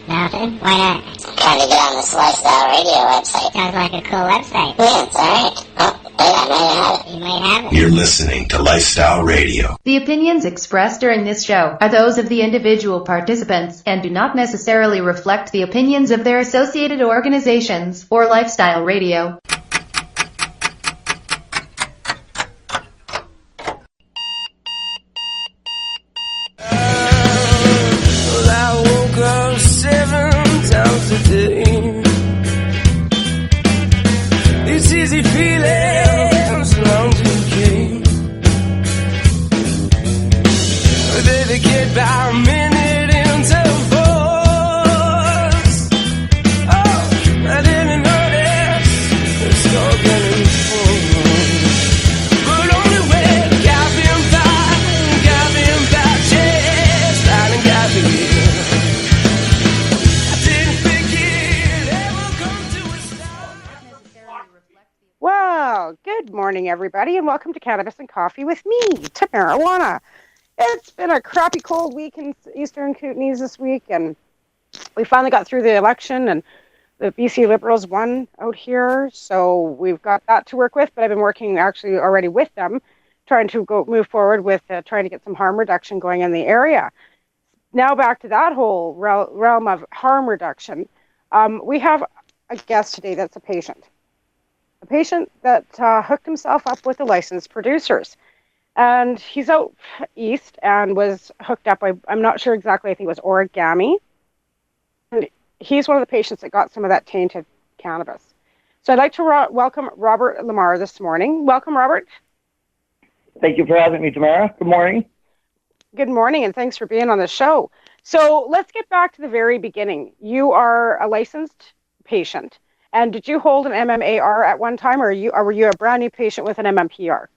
Nothing? Why not? I'm trying to get on this Lifestyle Radio website. Sounds like a cool website. Yeah, it's alright. Oh, wait, I might have it. You might have it. You're listening to Lifestyle Radio. The opinions expressed during this show are those of the individual participants and do not necessarily reflect the opinions of their associated organizations or Lifestyle Radio. It's easy feeling so long to keep. They get by a minute into force. Oh, I didn't notice it's all getting full. But only when got them by chest, I got me. Well, good morning, everybody, and welcome to Cannabis and Coffee with me, Tamarijuana. It's been a crappy cold week in Eastern Kootenays this week, and we finally got through the election, and the BC Liberals won out here, so we've got that to work with, but I've been working actually already with them, trying to move forward with trying to get some harm reduction going in the area. Now back to that whole realm of harm reduction. We have a guest today that's a patient that hooked himself up with the licensed producers. And he's out east and was hooked up by, I'm not sure exactly, I think it was origami. And he's one of the patients that got some of that tainted cannabis. So I'd like to welcome Robert Lamarre this morning. Welcome, Robert. Thank you for having me, Tamara. Good morning. Good morning, and thanks for being on the show. So let's get back to the very beginning. You are a licensed patient. And did you hold an MMAR at one time, or were you a brand new patient with an MMPR?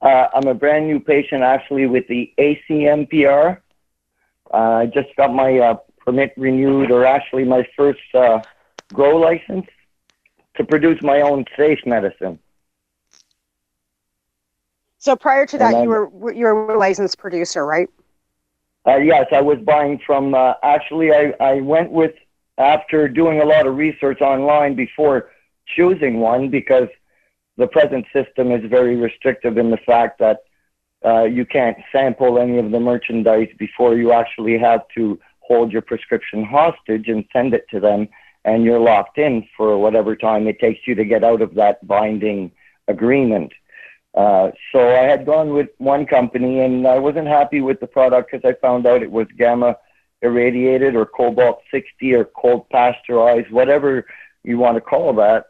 I'm a brand new patient, actually, with the ACMPR. I just got my permit renewed, or actually my first grow license to produce my own safe medicine. So prior to that, you were a licensed producer, right? Yes, I was buying from. Actually, I went with. After doing a lot of research online before choosing one, because the present system is very restrictive in the fact that you can't sample any of the merchandise before you actually have to hold your prescription hostage and send it to them, and you're locked in for whatever time it takes you to get out of that binding agreement. So I had gone with one company, and I wasn't happy with the product because I found out it was gamma irradiated or cobalt 60 or cold pasteurized, whatever you want to call that.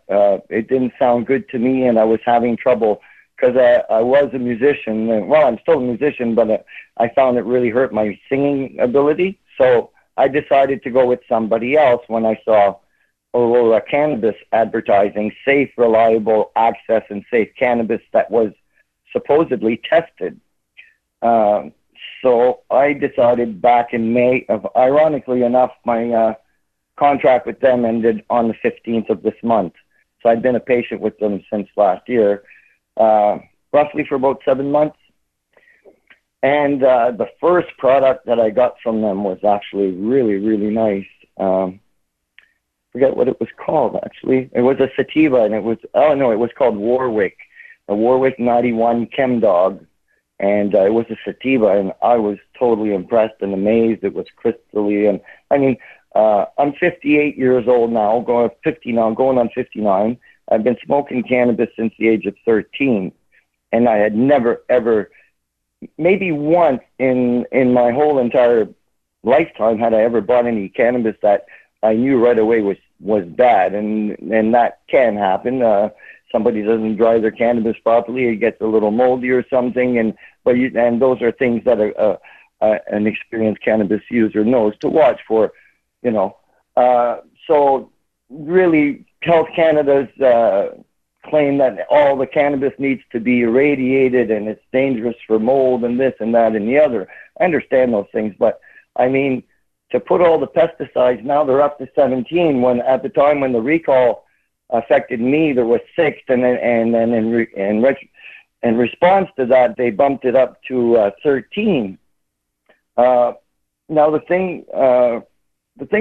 It didn't sound good to me, and I was having trouble because I was a musician. And, well, I'm still a musician, but I found it really hurt my singing ability. So I decided to go with somebody else when I saw Aurora Cannabis advertising safe, reliable access and safe cannabis that was supposedly tested. So I decided back in May of, ironically enough, my contract with them ended on the 15th of this month. So I'd been a patient with them since last year, roughly for about 7 months. And the first product that I got from them was actually really, really nice. Forget what it was called, actually. It was a sativa, and it was called Warwick, a Warwick 91 Chem Dog. And it was a sativa, and I was totally impressed and amazed. It was crystally, and I mean, I'm 58 years old now, going on 59. I've been smoking cannabis since the age of 13, and I had never, ever, maybe once in my whole entire lifetime had I ever bought any cannabis that I knew right away was bad, and that can happen. Somebody doesn't dry their cannabis properly, it gets a little moldy or something, and those are things that an experienced cannabis user knows to watch for, So really, Health Canada's claim that all the cannabis needs to be irradiated and it's dangerous for mold and this and that and the other. I understand those things, but I mean, to put all the pesticides, now they're up to 17, when at the time when the recall affected me, there was 6, and then in response to that, they bumped it up to 13. now the thing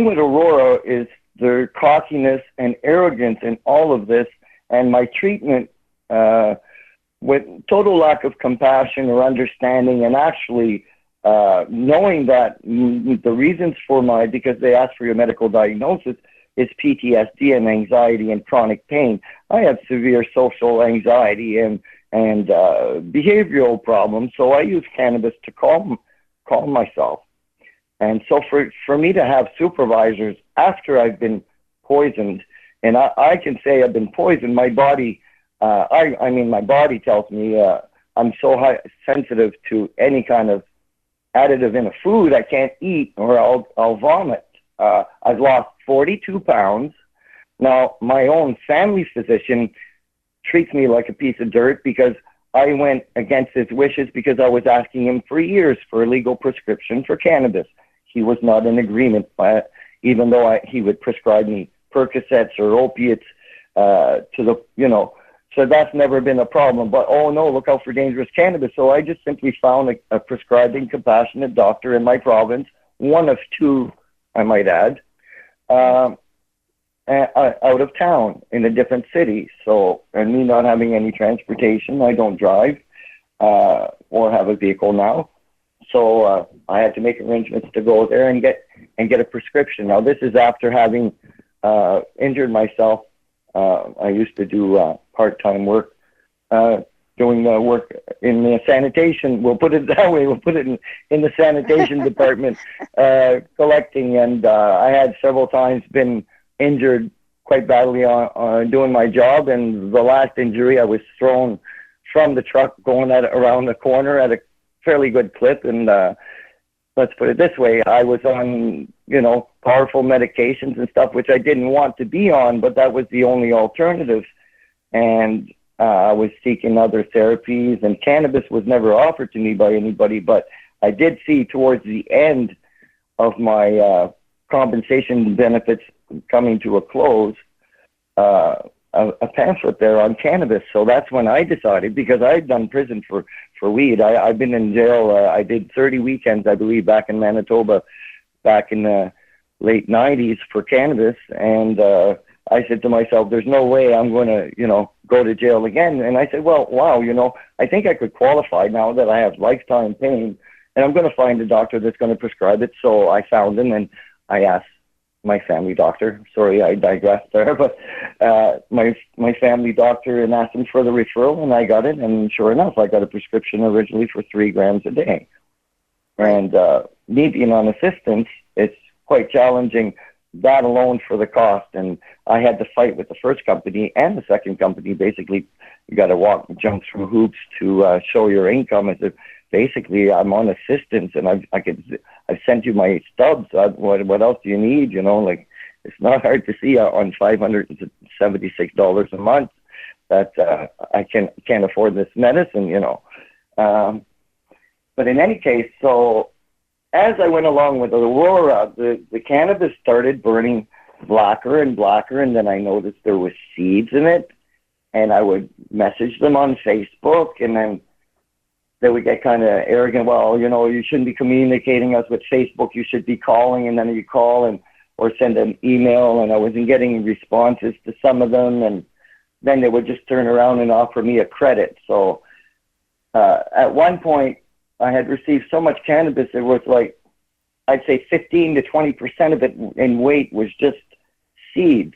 with Aurora is their cockiness and arrogance in all of this, and my treatment with total lack of compassion or understanding, and actually knowing that the reasons for because they asked for your medical diagnosis, is PTSD and anxiety and chronic pain. I have severe social anxiety and behavioral problems, so I use cannabis to calm myself. And so for me to have supervisors after I've been poisoned, and I can say I've been poisoned, my body, my body tells me I'm so sensitive to any kind of additive in a food I can't eat or I'll vomit. I've lost 42 pounds. Now, my own family physician treats me like a piece of dirt because I went against his wishes because I was asking him for years for a legal prescription for cannabis. He was not in agreement, even though he would prescribe me Percocets or opiates so that's never been a problem. But, oh, no, look out for dangerous cannabis. So I just simply found a prescribing, compassionate doctor in my province, one of two, I might add, out of town in a different city. So, and me not having any transportation, I don't drive or have a vehicle now. So I had to make arrangements to go there and get a prescription. Now, this is after having injured myself. I used to do part-time work, doing work in the sanitation. We'll put it that way. We'll put it in the sanitation department, collecting. And I had several times been injured quite badly on doing my job. And the last injury, I was thrown from the truck going around the corner at a fairly good clip. And let's put it this way, I was on, powerful medications and stuff, which I didn't want to be on, but that was the only alternative. And I was seeking other therapies, and cannabis was never offered to me by anybody, but I did see towards the end of my compensation benefits coming to a close, a pamphlet there on cannabis. So that's when I decided, because I had done prison for weed. I've been in jail. I did 30 weekends, I believe, back in Manitoba, back in the late 90s for cannabis. And I said to myself, there's no way I'm going to, go to jail again. And I said, well, wow, I think I could qualify now that I have lifetime pain, and I'm going to find a doctor that's going to prescribe it. So I found him, and I asked my family doctor. Sorry, I digressed there, but my family doctor, and asked him for the referral, and I got it. And sure enough, I got a prescription originally for 3 grams a day. And me being on assistance, it's quite challenging, that alone for the cost. And I had to fight with the first company and the second company. Basically, you got to jump through hoops to show your income. As if basically I'm on assistance, and I've sent you my stubs. What else do you need? It's not hard to see on $576 a month that I can't afford this medicine. But in any case, so as I went along with Aurora, the cannabis started burning blacker and blacker, and then I noticed there was seeds in it, and I would message them on Facebook, and then they would get kind of arrogant. Well, you shouldn't be communicating us with Facebook. You should be calling, and then you call or send an email, and I wasn't getting responses to some of them, and then they would just turn around and offer me a credit. So at one point, I had received so much cannabis, it was like, I'd say 15 to 20% of it in weight was just seeds.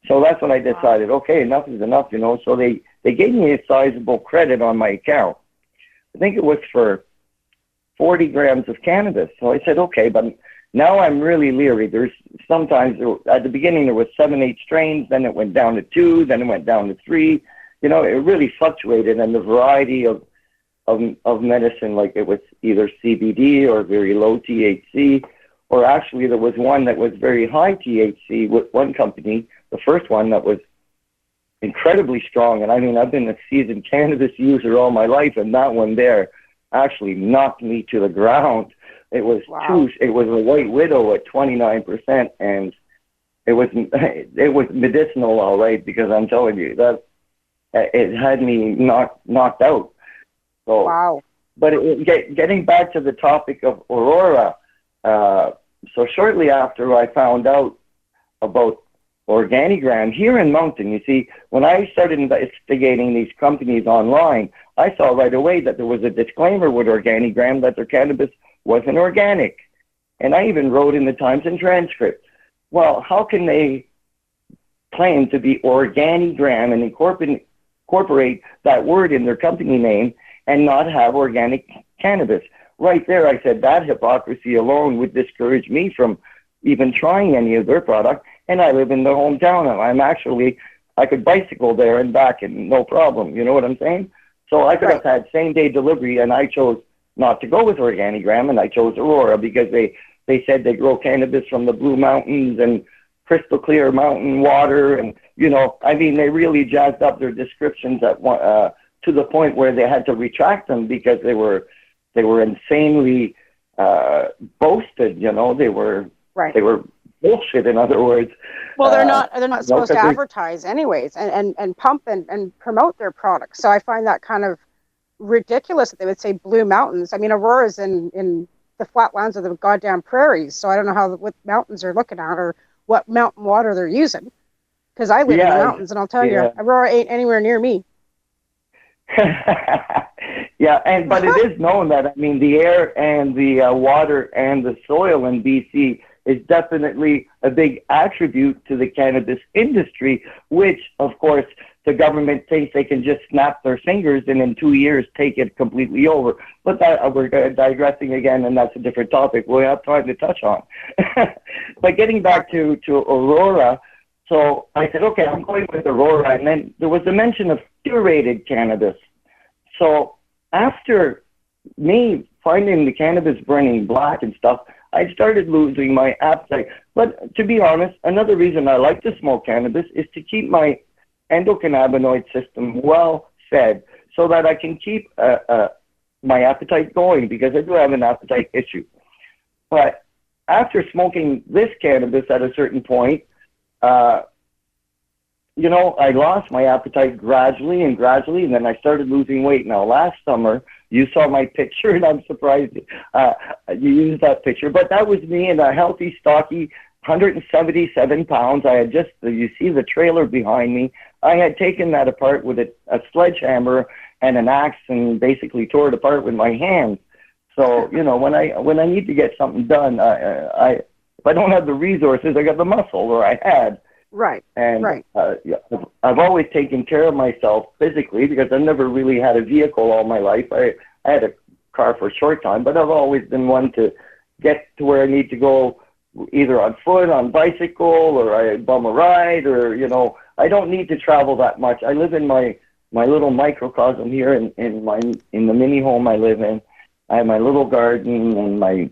So that's when I decided, okay, enough is enough, So they gave me a sizable credit on my account. I think it was for 40 grams of cannabis. So I said, okay, but now I'm really leery. There's sometimes, at the beginning, there was 7, 8 strains, then it went down to 2, then it went down to 3. It really fluctuated, and the variety of medicine, like it was either CBD or very low THC, or actually there was one that was very high THC with one company, the first one that was incredibly strong. And I mean, I've been a seasoned cannabis user all my life, and that one there actually knocked me to the ground. It was it was a White Widow at 29%, and it was medicinal, all right, because I'm telling you that it had me knocked out. So, wow. But getting back to the topic of Aurora, So shortly after I found out about Organigram here in Moncton, you see, when I started investigating these companies online, I saw right away that there was a disclaimer with Organigram that their cannabis wasn't organic. And I even wrote in the Times and Transcript, well, how can they claim to be Organigram and incorporate that word in their company name and not have organic cannabis? Right there, I said that hypocrisy alone would discourage me from even trying any of their product. And I live in the hometown. I could bicycle there and back and no problem. You know what I'm saying? So I could have had same day delivery, and I chose not to go with Organigram, and I chose Aurora because they said they grow cannabis from the Blue Mountains and crystal clear mountain water. And, you know, I mean, they really jazzed up their descriptions to the point where they had to retract them because they were insanely boasted. You know, they were bullshit, in other words. Well, they're not supposed to advertise anyways and pump and promote their products. So I find that kind of ridiculous that they would say Blue Mountains. I mean, Aurora's in the flatlands of the goddamn prairies. So I don't know what mountains they're looking at or what mountain water they're using. Because I live in the mountains, and I'll tell you, Aurora ain't anywhere near me. Yeah, but it is known that, I mean, the air and the water and the soil in BC is definitely a big attribute to the cannabis industry, which, of course, the government thinks they can just snap their fingers and in 2 years take it completely over. But that we're digressing again, and that's a different topic we have time to touch on. But getting back to Aurora, so I said, okay, I'm going with Aurora. And then there was a mention of curated cannabis. So after me finding the cannabis burning black and stuff, I started losing my appetite. But to be honest, another reason I like to smoke cannabis is to keep my endocannabinoid system well fed so that I can keep my appetite going, because I do have an appetite issue. But after smoking this cannabis at a certain point, you know, I lost my appetite gradually, and then I started losing weight. Now, last summer, you saw my picture, and I'm surprised you used that picture. But that was me in a healthy, stocky, 177 pounds. I had just, you see the trailer behind me. I had taken that apart with a sledgehammer and an axe and basically tore it apart with my hands. So, you know, when I need to get something done, if I don't have the resources, I got the muscle, or I had. Right. And I've always taken care of myself physically because I've never really had a vehicle all my life. I had a car for a short time, but I've always been one to get to where I need to go, either on foot, on bicycle, or I bum a ride, or, you know, I don't need to travel that much. I live in my little microcosm here in the mini home I live in. I have my little garden and my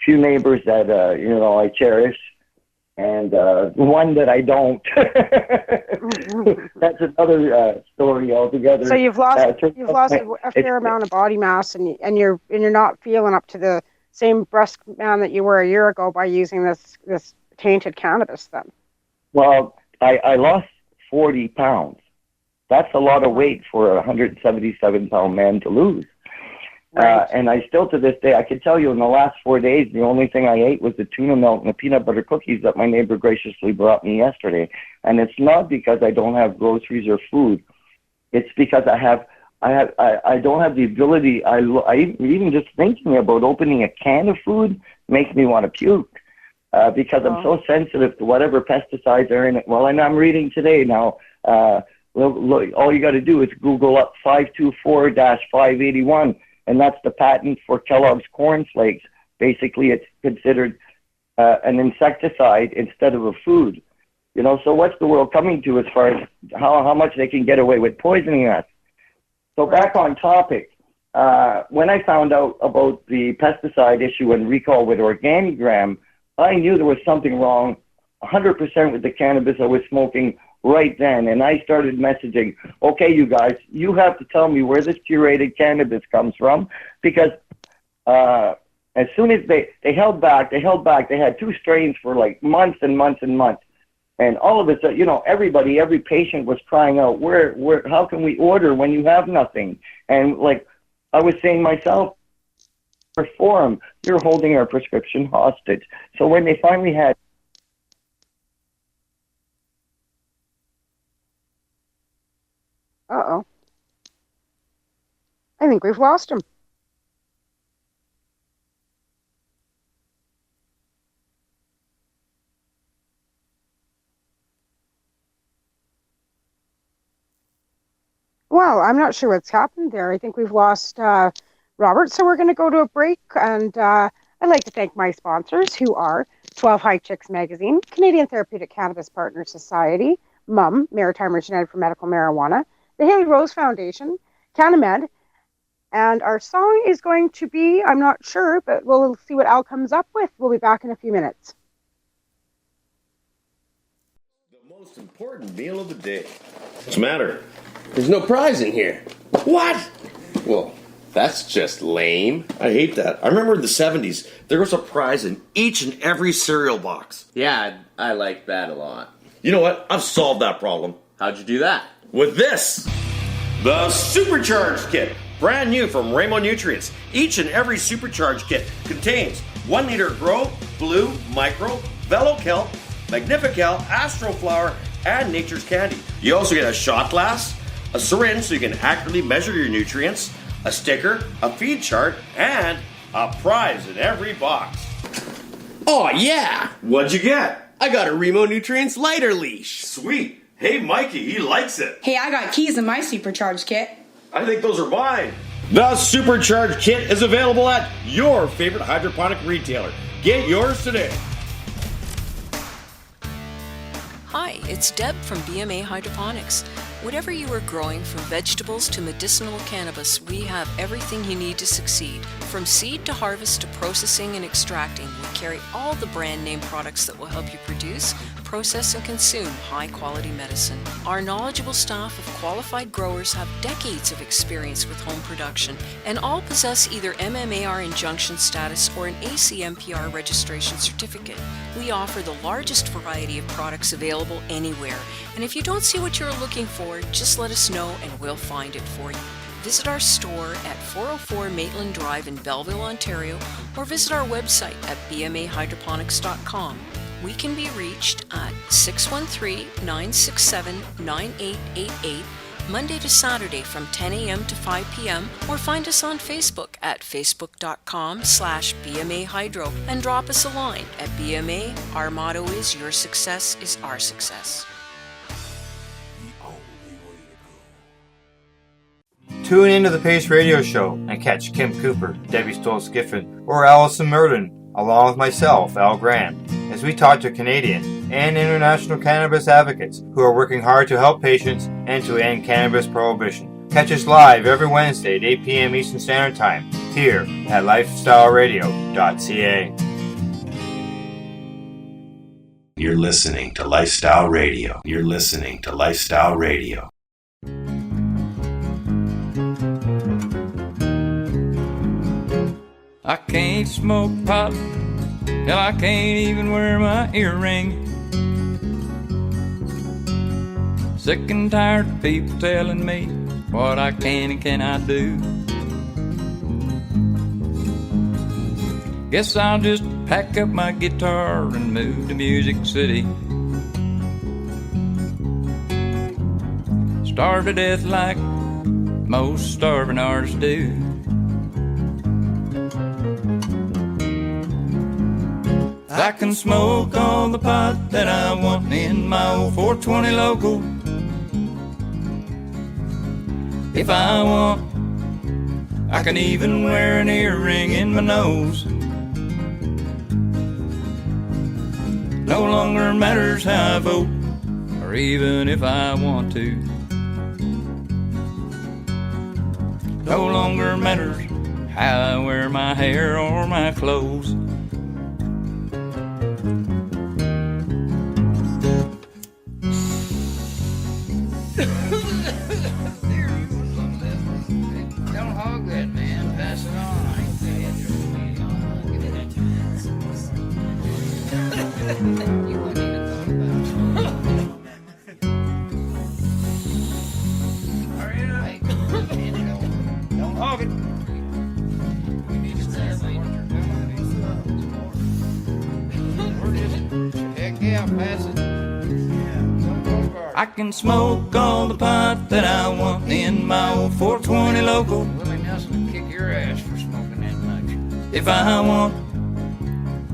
few neighbors that, you know, I cherish. And one that I don't. That's another story altogether. So you've lost a fair amount of body mass, and you're not feeling up to the same breast man that you were a year ago by using this tainted cannabis. Then. Well, I lost 40 pounds. That's a lot of weight for a 177-pound man to lose. Right. And I still, to this day, I can tell you in the last 4 days, the only thing I ate was the tuna melt and the peanut butter cookies that my neighbor graciously brought me yesterday. And it's not because I don't have groceries or food. It's because I don't have the ability. I even just thinking about opening a can of food makes me want to puke because I'm so sensitive to whatever pesticides are in it. Well, and I'm reading today now. Look, all you got to do is Google up 524-581. And that's the patent for Kellogg's Corn Flakes. Basically, it's considered an insecticide instead of a food. You know, so what's the world coming to as far as how much they can get away with poisoning us? So back on topic, when I found out about the pesticide issue and recall with Organigram, I knew there was something wrong 100% with the cannabis I was smoking right then. And I started messaging, okay, you guys, you have to tell me where this curated cannabis comes from, because as soon as they held back, they had two strains for like months and months and months. And all of it, you know, every patient was crying out, where, how can we order when you have nothing? And like I was saying myself, reform. You're holding our prescription hostage. So when they finally had Uh-oh. I think we've lost him. Well, I'm not sure what's happened there. I think we've lost Robert, so we're going to go to a break. And I'd like to thank my sponsors, who are 12 High Chicks Magazine, Canadian Therapeutic Cannabis Partners Society, MUM, Maritime United for Medical Marijuana, the Haley Rose Foundation, CanAmed, and our song is going to be, I'm not sure, but we'll see what Al comes up with. We'll be back in a few minutes. The most important meal of the day. What's the matter? There's no prize in here. What? Well, that's just lame. I hate that. I remember in the 70s, there was a prize in each and every cereal box. Yeah, I like that a lot. You know what? I've solved that problem. How'd you do that? With this. The Supercharged Kit. Brand new from Rainbow Nutrients. Each and every Supercharged Kit contains 1 liter Grow, Blue, Micro, Velo Kelp, Magnifical, Astro Flower, and Nature's Candy. You also get a shot glass, a syringe so you can accurately measure your nutrients, a sticker, a feed chart, and a prize in every box. Oh, yeah! What'd you get? I got a Remo Nutrients lighter leash. Sweet. Hey, Mikey, he likes it. Hey, I got keys in my Supercharged Kit. I think those are mine. The Supercharged Kit is available at your favorite hydroponic retailer. Get yours today. Hi, it's Deb from BMA Hydroponics. Whatever you are growing, from vegetables to medicinal cannabis, we have everything you need to succeed. From seed to harvest to processing and extracting, we carry all the brand name products that will help you produce, process, and consume high-quality medicine. Our knowledgeable staff of qualified growers have decades of experience with home production, and all possess either MMAR injunction status or an ACMPR registration certificate. We offer the largest variety of products available anywhere, and if you don't see what you're looking for, just let us know and we'll find it for you. Visit our store at 404 Maitland Drive in Belleville, Ontario, or visit our website at bmahydroponics.com. We can be reached at 613-967-9888, Monday to Saturday from 10 a.m. to 5 p.m., or find us on Facebook at facebook.com/BMAHydro and drop us a line. At BMA, our motto is your success is our success. Tune into the Pace Radio Show and catch Kim Cooper, Debbie Stoll-Skiffen, or Allison Murden, along with myself, Al Grant, as we talk to Canadian and international cannabis advocates who are working hard to help patients and to end cannabis prohibition. Catch us live every Wednesday at 8 p.m. Eastern Standard Time here at lifestyleradio.ca. You're listening to Lifestyle Radio. You're listening to Lifestyle Radio. I can't smoke pot, hell, I can't even wear my earring. Sick and tired of people telling me what I can and cannot do. Guess I'll just pack up my guitar and move to Music City. Starve to death like most starving artists do. I can smoke all the pot that I want in my old 420 local. If I want, I can even wear an earring in my nose. No longer matters how I vote, or even if I want to. No longer matters how I wear my hair or my clothes. Don't hog that, man. Pass it on. I ain't saying you wouldn't even thought about it. Hurry it up. Don't hog it. We need to start like Yeah, pass it. Yeah, don't go far. I can smoke all the pot that I want in my old 420 local. Willie Nelson will kick your ass for smoking that much. If I want,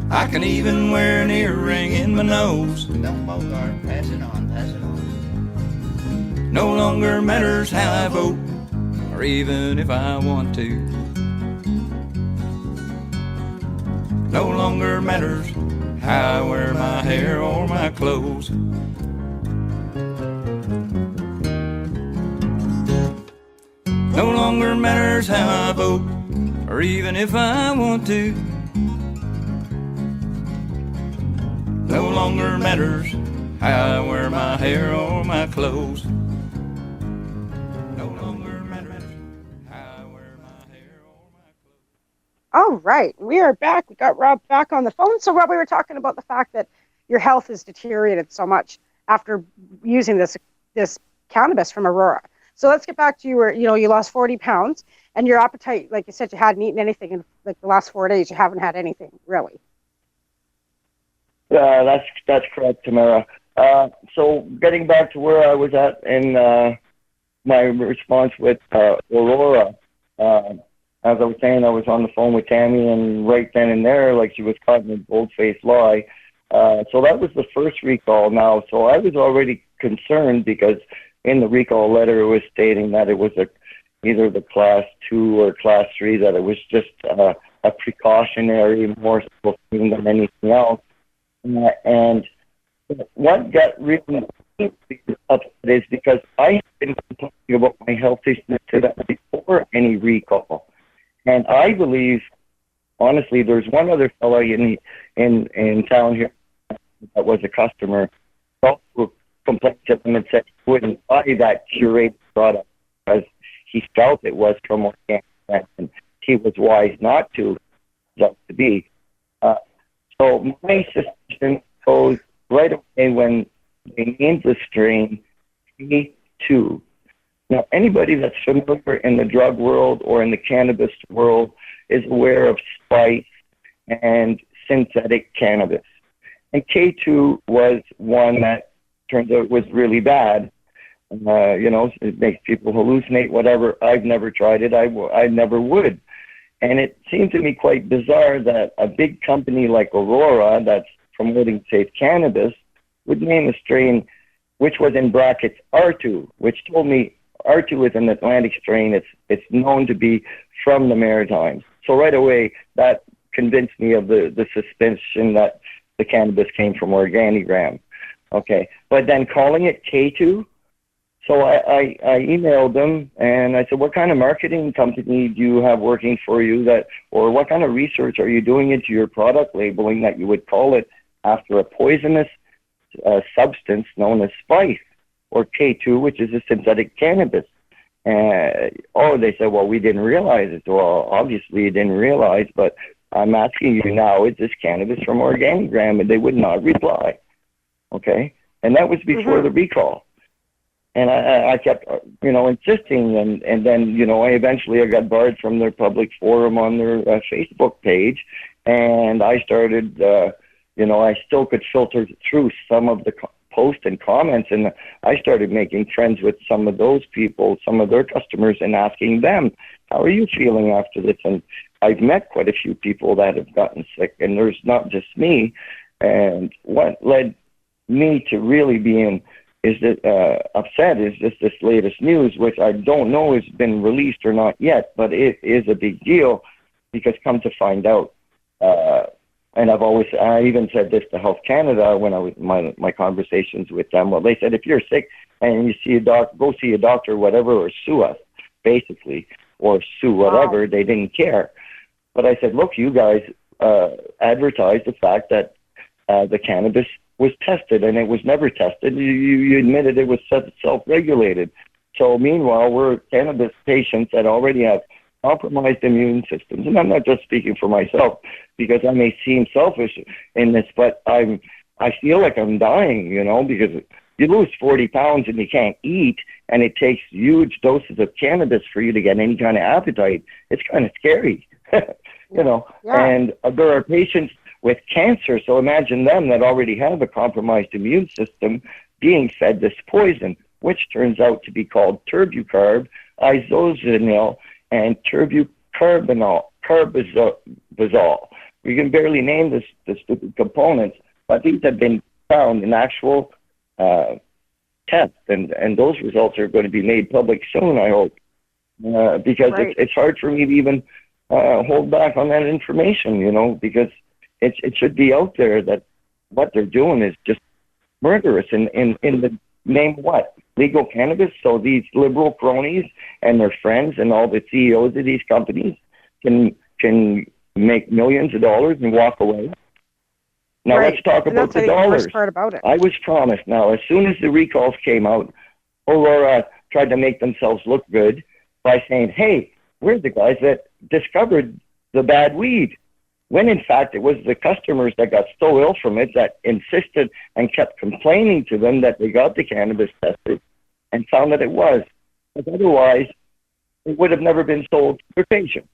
I can even wear an earring in my nose. Don't bogart. Pass it on. Pass it on. No longer matters how I vote, or even if I want to. No longer matters how I wear my hair or my clothes. No longer matters how I vote, or even if I want to. No longer matters how I wear my hair or my clothes. No longer matters how I wear my hair or my clothes. All right, we are back. We got Rob back on the phone. So, Rob, we were talking about the fact that your health has deteriorated so much after using this cannabis from Aurora. So let's get back to you lost 40 pounds, and your appetite, like you said, you hadn't eaten anything in like the last 4 days. You haven't had anything really. That's correct, Tamara. So getting back to where I was at in my response with Aurora, as I was saying, I was on the phone with Tammy, and right then and there, like, she was caught in a bold-faced lie. So that was the first recall now. So I was already concerned because in the recall letter it was stating that it was either the class 2 or class 3, that it was just a precautionary, more so thing than anything else. And what got really upset is because I have been complaining about my health issues to that before any recall. And I believe, honestly, there's one other fellow in town here that was a customer, also complained to them and said he wouldn't buy that curated product because he felt it was from organic, and he was wise not to be. So my suspicion goes right away when they named the strain K2. Now, anybody that's familiar in the drug world or in the cannabis world is aware of spice and synthetic cannabis. And K2 was one that turns out was really bad. It makes people hallucinate, whatever. I've never tried it. I never would. And it seemed to me quite bizarre that a big company like Aurora, that's promoting safe cannabis, would name a strain which was in brackets R2, which told me R2 is an Atlantic strain. It's known to be from the Maritimes. So right away, that convinced me of the suspicion that the cannabis came from Organigram. Okay, but then calling it K2, so I emailed them and I said, what kind of marketing company do you have working for you or what kind of research are you doing into your product labeling that you would call it after a poisonous substance known as spice, or K2, which is a synthetic cannabis? They said, well, we didn't realize it. Well, obviously you didn't realize, but I'm asking you now, is this cannabis from Organigram? And they would not reply. Okay, and that was before the recall. And I kept, insisting, and then, I got barred from their public forum on their Facebook page, and I started, I still could filter through some of the posts and comments, and I started making friends with some of those people, some of their customers, and asking them, how are you feeling after this? And I've met quite a few people that have gotten sick, and there's not just me. And what led me to really being upset is just this latest news, which I don't know has been released or not yet, but it is a big deal because come to find out, and I even said this to Health Canada when I was my conversations with them. Well, they said if you're sick and you see a doctor, go see a doctor, whatever, or sue us, basically, or sue whatever. They didn't care. But I said, look, you guys advertised the fact that the cannabis was tested, and it was never tested. You admitted it was self-regulated. So meanwhile, we're cannabis patients that already have compromised immune systems. And I'm not just speaking for myself because I may seem selfish in this, but I feel like I'm dying, because you lose 40 pounds and you can't eat, and it takes huge doses of cannabis for you to get any kind of appetite. It's kind of scary, Yeah. And there are patients with cancer. So imagine them that already have a compromised immune system being fed this poison, which turns out to be called terbucarb, isozanil, and carbazole. We can barely name the stupid components, but these have been found in actual tests, and those results are going to be made public soon, I hope, because it's hard for me to even hold back on that information, because it should be out there that what they're doing is just murderous in the name of what? Legal cannabis. So these liberal cronies and their friends and all the CEOs of these companies can make millions of dollars and walk away. Now let's talk about the dollars. Part about it. I was promised. Now, as soon as the recalls came out, Aurora tried to make themselves look good by saying, hey, we're the guys that discovered the bad weed. When in fact it was the customers that got so ill from it that insisted and kept complaining to them that they got the cannabis tested and found that it was. But otherwise, it would have never been sold to their patient.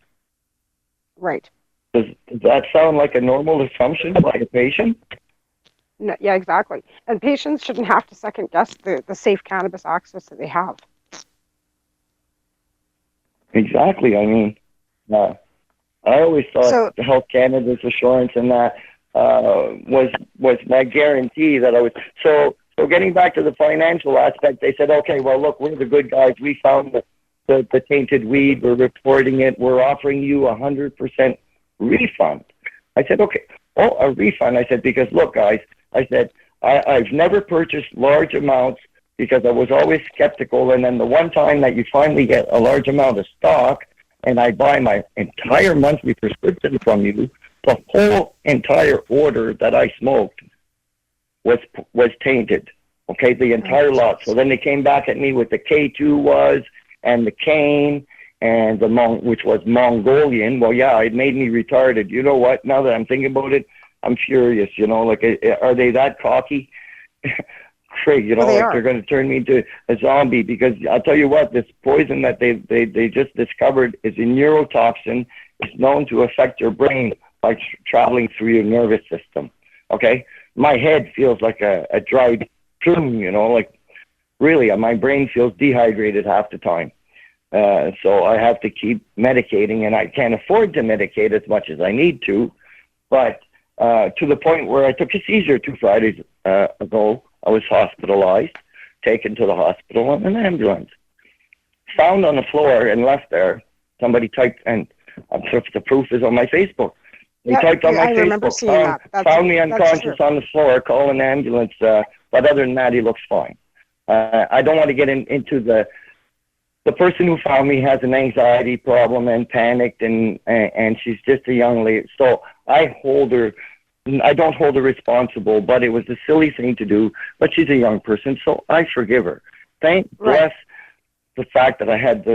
Right. Does that sound like a normal assumption by a patient? No, yeah, exactly. And patients shouldn't have to second guess the safe cannabis access that they have. Exactly. I mean, I always thought the Health Canada's assurance and that was my guarantee that I was. So getting back to the financial aspect, they said, okay, well, look, we're the good guys. We found the tainted weed. We're reporting it. We're offering you 100% refund. I said, okay. Oh, a refund. I said, because look, guys, I said, I've never purchased large amounts because I was always skeptical. And then the one time that you finally get a large amount of stock and I buy my entire monthly prescription from you, the whole entire order that I smoked was tainted. Okay, the entire lot. So then they came back at me with the K2 and the cane and which was Mongolian. Well, yeah, it made me retarded. You know what? Now that I'm thinking about it, I'm furious. Like, are they that cocky? Craig, they're going to turn me into a zombie because I'll tell you what, this poison that they just discovered is a neurotoxin. It's known to affect your brain by traveling through your nervous system. Okay, my head feels like a dried prune. Like really, my brain feels dehydrated half the time. So I have to keep medicating, and I can't afford to medicate as much as I need to. But to the point where I took a seizure 2 Fridays ago. I was hospitalized, taken to the hospital in an ambulance, found on the floor and left there. Somebody typed, and the proof is on my Facebook. They typed on my Facebook, found me unconscious on the floor, call an ambulance. But other than that, he looks fine. I don't want to get into the person who found me has an anxiety problem and panicked, and she's just a young lady. So I don't hold her responsible, but it was a silly thing to do. But she's a young person, so I forgive her. Thank bless the fact that I had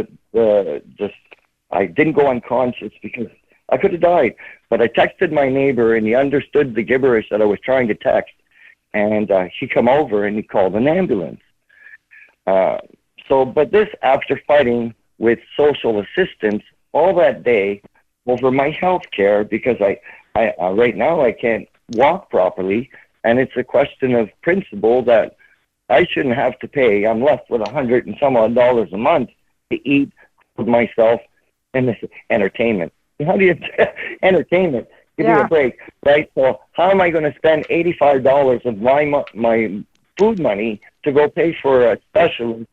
I didn't go unconscious because I could have died. But I texted my neighbor, and he understood the gibberish that I was trying to text, and he come over and he called an ambulance. But this after fighting with social assistance all that day over my health care because I right now I can't walk properly, and it's a question of principle that I shouldn't have to pay. I'm left with $100 and some odd a month to eat with myself and this entertainment. How do you entertainment? Give me a break, right? So how am I going to spend $85 of my food money to go pay for a specialist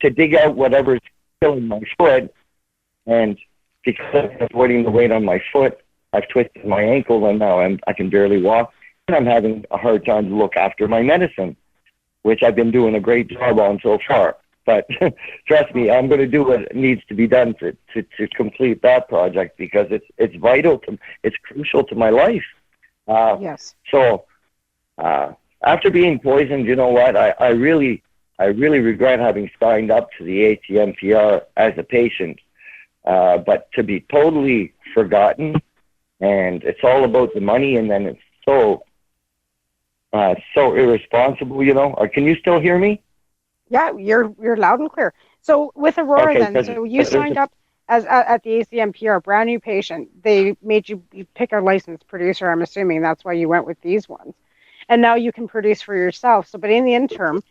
to dig out whatever's killing my foot? And because I'm avoiding the weight on my foot, I've twisted my ankle, and now I can barely walk, and I'm having a hard time to look after my medicine, which I've been doing a great job on so far. But trust me, I'm going to do what needs to be done to complete that project because it's vital it's crucial to my life. Yes. So after being poisoned, you know what? I really regret having signed up to the ATMPR as a patient, but to be totally forgotten. And it's all about the money, and then it's so irresponsible, Or can you still hear me? Yeah, you're loud and clear. So with Aurora, okay, so you signed up at the ACMPR, brand new patient, they made you pick a licensed producer. I'm assuming that's why you went with these ones, and now you can produce for yourself. So, but in the interim,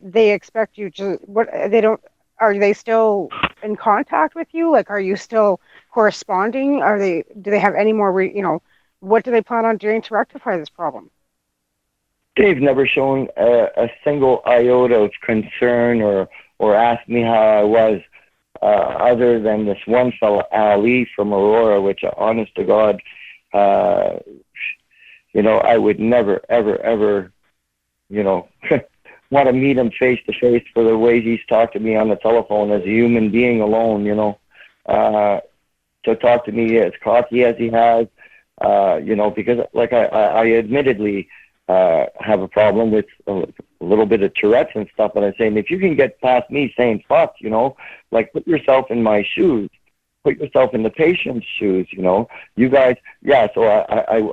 they expect you to what they don't. Are they still in contact with you? Like, are you still corresponding? Do they have any more? What do they plan on doing to rectify this problem? They've never shown a single iota of concern or asked me how I was, other than this one fellow, Ali from Aurora, which, honest to God, I would never, ever, ever, want to meet him face to face for the way he's talked to me on the telephone as a human being alone, to talk to me as cocky as he has, because like I admittedly have a problem with a little bit of Tourette's and stuff, and I'm saying, if you can get past me saying fuck, like, put yourself in my shoes, put yourself in the patient's shoes, you guys, so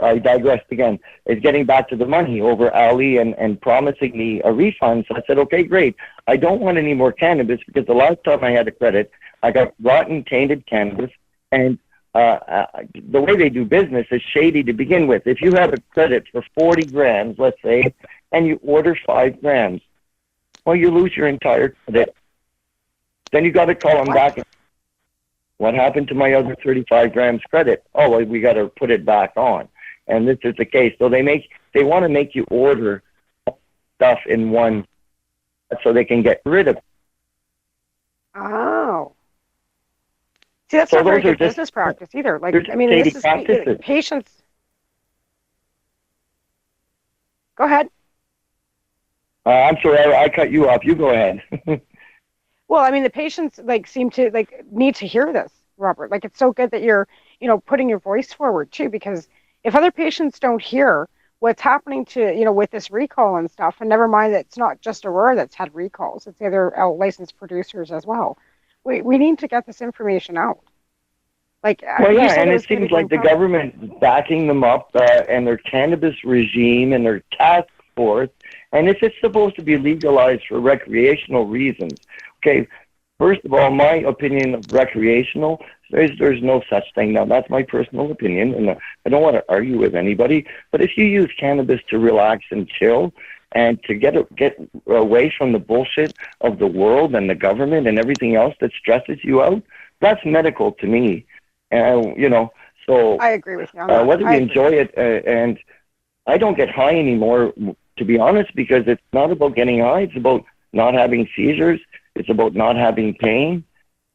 I digressed again. It's getting back to the money over Ali and promising me a refund. So I said, okay, great. I don't want any more cannabis, because the last time I had a credit, I got rotten, tainted cannabis, and the way they do business is shady to begin with. If you have a credit for 40 grams, let's say, and you order 5 grams, well, you lose your entire credit. Then you got to call them back. What happened to my other 35 grams credit? Oh, well, we got to put it back on. And this is the case. So they want to make you order stuff in one so they can get rid of it. Oh. See, that's not very good business practice either. Like, I mean, this is patients. Go ahead. I'm sorry, I cut you off. You go ahead. Well, I mean, the patients seem to need to hear this, Robert. Like, it's so good that you're, putting your voice forward too, because if other patients don't hear what's happening to, with this recall and stuff, and never mind that it's not just Aurora that's had recalls, it's the other licensed producers as well. We need to get this information out. Like, well, yeah, and it seems like the government backing them up, and their cannabis regime and their task force. And if it's supposed to be legalized for recreational reasons, okay, first of all, my opinion of recreational, there's no such thing. Now, that's my personal opinion, and I don't want to argue with anybody. But if you use cannabis to relax and chill, and to get away from the bullshit of the world and the government and everything else that stresses you out, that's medical to me. So I agree with you on that. Whether you enjoy it, and I don't get high anymore, to be honest, because it's not about getting high. It's about not having seizures. It's about not having pain.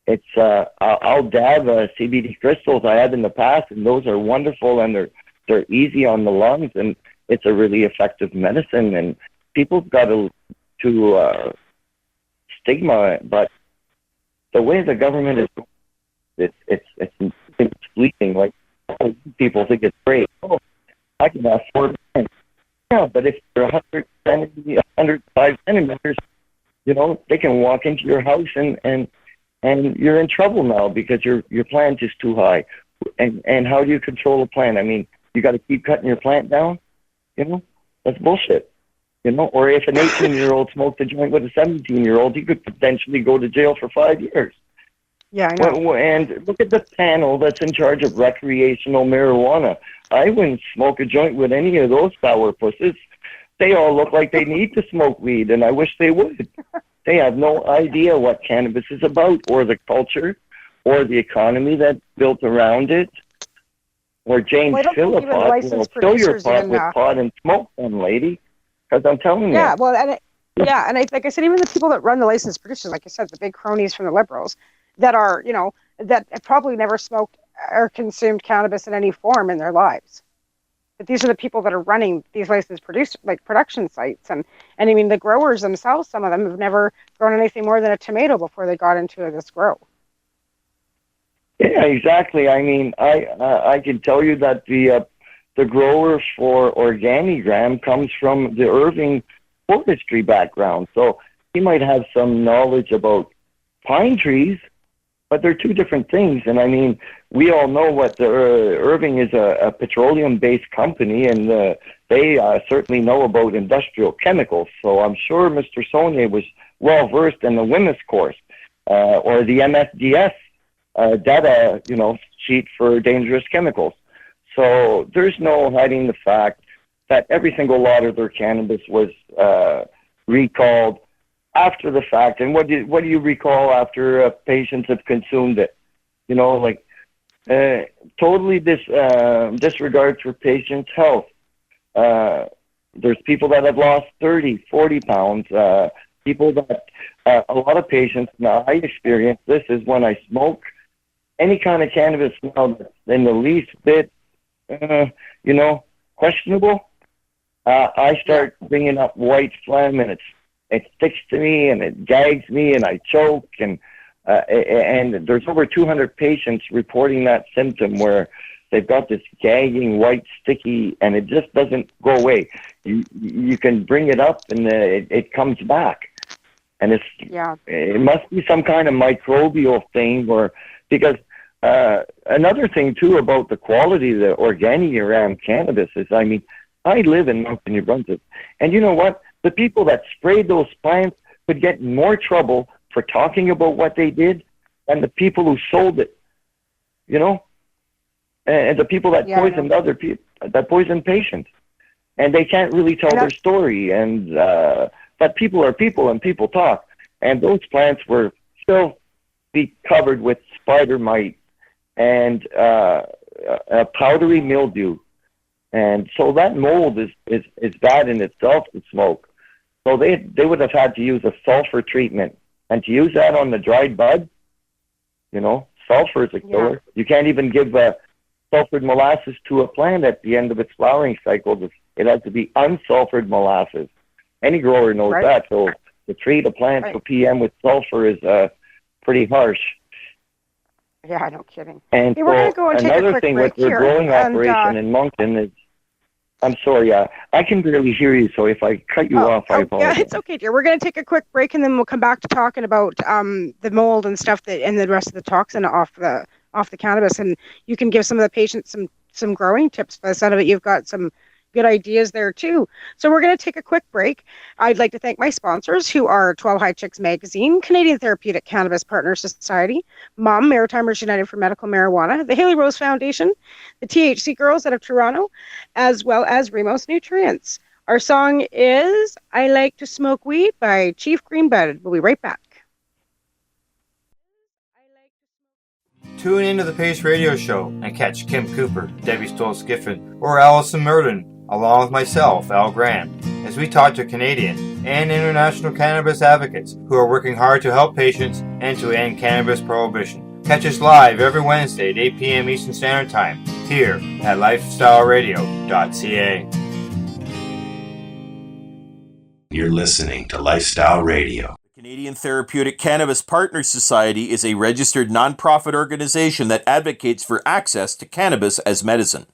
It's I'll dab CBD crystals I had in the past, and those are wonderful, and they're easy on the lungs, and it's a really effective medicine, and people got to stigma it, but the way the government is, it's fleeting. Like, people think it's great. Oh, I can afford it. Yeah, but if you're 105 centimeters, they can walk into your house and you're in trouble now because your plant is too high. And how do you control a plant? I mean, you got to keep cutting your plant down. That's bullshit. Or if an 18-year-old smoked a joint with a 17-year-old, he could potentially go to jail for 5 years. Yeah, I know. And look at the panel that's in charge of recreational marijuana. I wouldn't smoke a joint with any of those sourpusses. They all look like they need to smoke weed, and I wish they would. They have no idea what cannabis is about, or the culture, or the economy that's built around it. Or James Philipot, fill your pot with pot and smoke them, lady. Because I'm telling you. Yeah, well, and like I said, even the people that run the licensed producers, like I said, the big cronies from the Liberals, that are, that probably never smoked or consumed cannabis in any form in their lives. But these are the people that are running these licensed production sites, and I mean, the growers themselves, some of them have never grown anything more than a tomato before they got into this grow. Yeah, exactly. I mean, I can tell you that the grower for Organigram comes from the Irving forestry background, so he might have some knowledge about pine trees, but they're two different things. And I mean, we all know what Irving is a petroleum-based company, and they certainly know about industrial chemicals. So I'm sure Mr. Saunier was well-versed in the WIMIS course or the MSDS data, sheet for dangerous chemicals. So there's no hiding the fact that every single lot of their cannabis was recalled after the fact. And what do you recall after patients have consumed it? Totally disregard for patients' health. There's people that have lost 30, 40 pounds. People that, a lot of patients, now I experience this is when I smoke any kind of cannabis now that's in the least bit, questionable. I start bringing up white phlegm, and it sticks to me, and it gags me, and I choke, and there's over 200 patients reporting that symptom where they've got this gagging, white, sticky, and it just doesn't go away. You can bring it up, and it comes back, and it must be some kind of microbial thing, because another thing too about the quality of the Organigram cannabis is, I live in Moncton, New Brunswick, and you know what? The people that sprayed those plants could get more trouble for talking about what they did than the people who sold it, and the people that poisoned other people, that poisoned patients, and they can't really tell their story. And but people are people, and people talk. And those plants were still be covered with spider mite and a powdery mildew. And so that mold is bad in itself to smoke. So they would have had to use a sulfur treatment. And to use that on the dried bud, sulfur is a killer. Yeah. You can't even give sulfured molasses to a plant at the end of its flowering cycle. It has to be unsulfured molasses. Any grower knows that. So to treat a plant for PM with sulfur is pretty harsh. Yeah, no kidding. And we're going to go and take a quick another thing with the growing operation in Moncton is, I'm sorry, I can barely hear you, so if I cut you off, I apologize. Yeah, it's okay, dear. We're going to take a quick break, and then we'll come back to talking about the mold and stuff and the rest of the toxin off the cannabis, and you can give some of the patients some growing tips. By the sound of it, you've got some good ideas there too. So we're going to take a quick break. I'd like to thank my sponsors, who are 12 High Chicks Magazine, Canadian Therapeutic Cannabis Partners Society, MOM, Maritimers United for Medical Marijuana, the Haley Rose Foundation, the THC Girls out of Toronto, as well as Remos Nutrients. Our song is I Like to Smoke Weed by Chief Greenbud. We'll be right back. Tune into the Pace Radio Show and catch Kim Cooper, Debbie Stoll-Skiffin, or Allison Murden, along with myself, Al Graham, as we talk to Canadian and international cannabis advocates who are working hard to help patients and to end cannabis prohibition. Catch us live every Wednesday at 8 p.m. Eastern Standard Time here at lifestyleradio.ca. You're listening to Lifestyle Radio. The Canadian Therapeutic Cannabis Partners Society is a registered nonprofit organization that advocates for access to cannabis as medicine.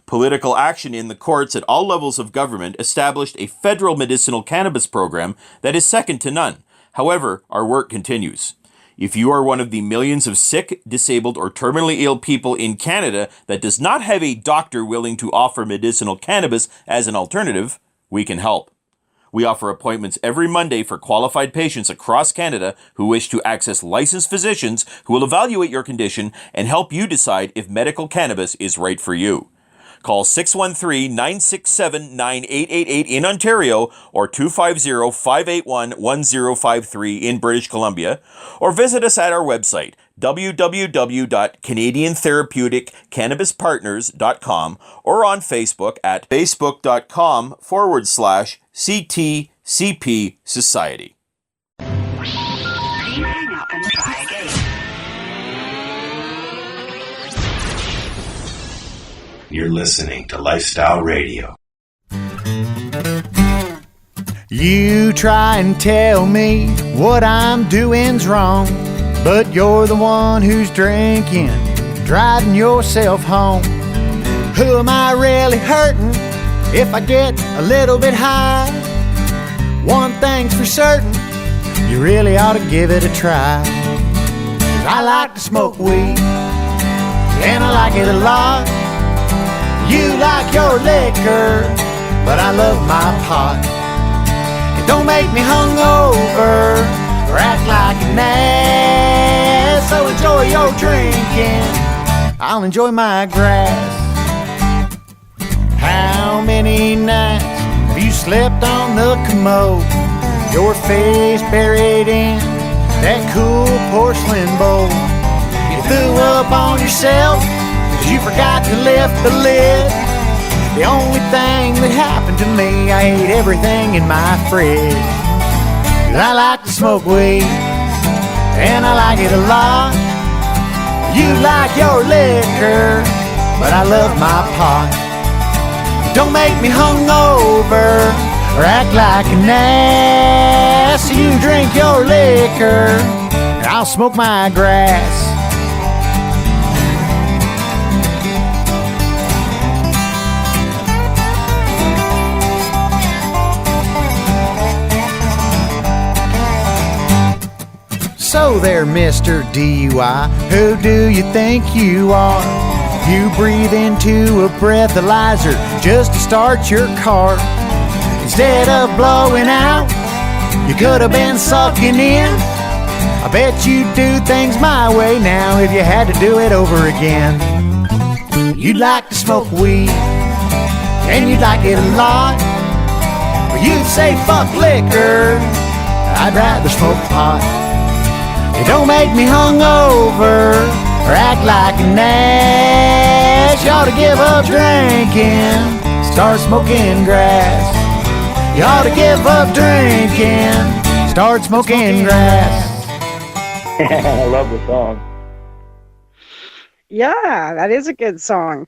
Political action in the courts at all levels of government established a federal medicinal cannabis program that is second to none. However, our work continues. If you are one of the millions of sick, disabled, or terminally ill people in Canada that does not have a doctor willing to offer medicinal cannabis as an alternative, we can help. We offer appointments every Monday for qualified patients across Canada who wish to access licensed physicians who will evaluate your condition and help you decide if medical cannabis is right for you. Call 613-967-9888 in Ontario or 250-581-1053 in British Columbia, or visit us at our website, www.canadiantherapeuticcannabispartners.com, or on Facebook at facebook.com/CTCP Society. Hang up and try again. You're listening to Lifestyle Radio. You try and tell me what I'm doing's wrong, but you're the one who's drinking, driving yourself home. Who am I really hurting if I get a little bit high? One thing's for certain, you really ought to give it a try. 'Cause I like to smoke weed, and I like it a lot. You like your liquor, but I love my pot. It don't make me hungover or act like an ass, so enjoy enjoy your drinking, I'll enjoy my grass. How many nights have you slept on the commode, your face buried in that cool porcelain bowl? You threw up on yourself 'cause you forgot to lift the lid. The only thing that happened to me, I ate everything in my fridge. 'Cause I like to smoke weed, and I like it a lot. You like your liquor, but I love my pot. Don't make me hungover or act like an ass. You drink your liquor, and I'll smoke my grass. So there, Mr. DUI, who do you think you are? You breathe into a breathalyzer just to start your car. Instead of blowing out, you could have been sucking in. I bet you'd do things my way now if you had to do it over again. You'd like to smoke weed, and you'd like it a lot. But you'd say fuck liquor, I'd rather smoke pot. It don't make me hungover or act like an ass. You ought to give up drinking, start smoking grass. You ought to give up drinking, start smoking grass. I love the song. Yeah, that is a good song.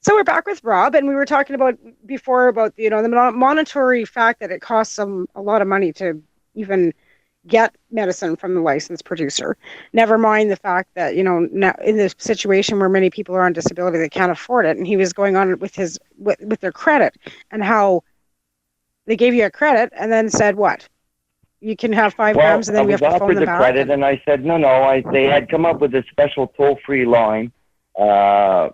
So we're back with Rob, and we were talking about before about the monetary fact that it costs them a lot of money to even get medicine from the licensed producer. Never mind the fact that, now in this situation where many people are on disability, they can't afford it. And he was going on with with their credit and how they gave you a credit and then said, what? You can have 5 grams and then we have to phone them back. I was offered the credit and I said, no. They had come up with a special toll-free line, a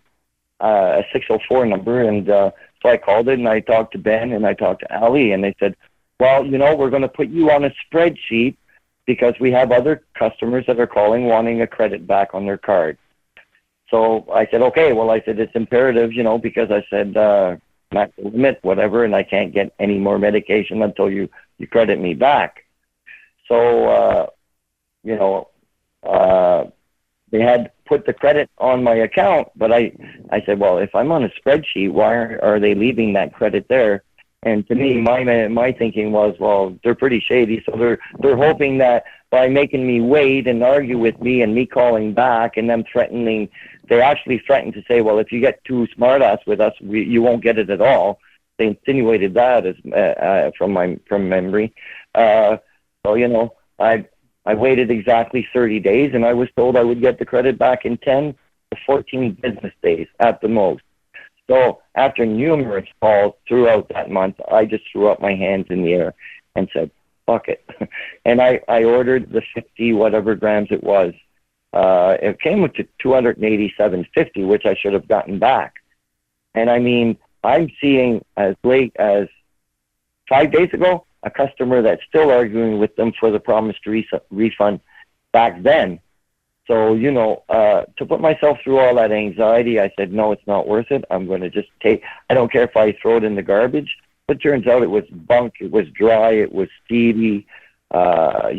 604 number. And so I called it and I talked to Ben and I talked to Ali and they said, well, we're going to put you on a spreadsheet because we have other customers that are calling wanting a credit back on their card. So I said, okay. Well, I said, it's imperative, because I said, max limit, whatever, and I can't get any more medication until you credit me back. So, they had put the credit on my account, but I said, well, if I'm on a spreadsheet, why are they leaving that credit there? And to me, my thinking was, well, they're pretty shady, so they're hoping that by making me wait and argue with me and me calling back and them threatening, they actually threatened to say, well, if you get too smart-ass with us, you won't get it at all. They insinuated that as from memory. So I waited exactly 30 days, and I was told I would get the credit back in 10 to 14 business days at the most. So after numerous calls throughout that month, I just threw up my hands in the air and said, fuck it. And I ordered the 50 whatever grams it was. It came to $287.50, which I should have gotten back. And I mean, I'm seeing as late as 5 days ago, a customer that's still arguing with them for the promised refund back then. So, to put myself through all that anxiety, I said, no, it's not worth it. I'm going to just I don't care if I throw it in the garbage. But it turns out it was bunk. It was dry. It was seedy, But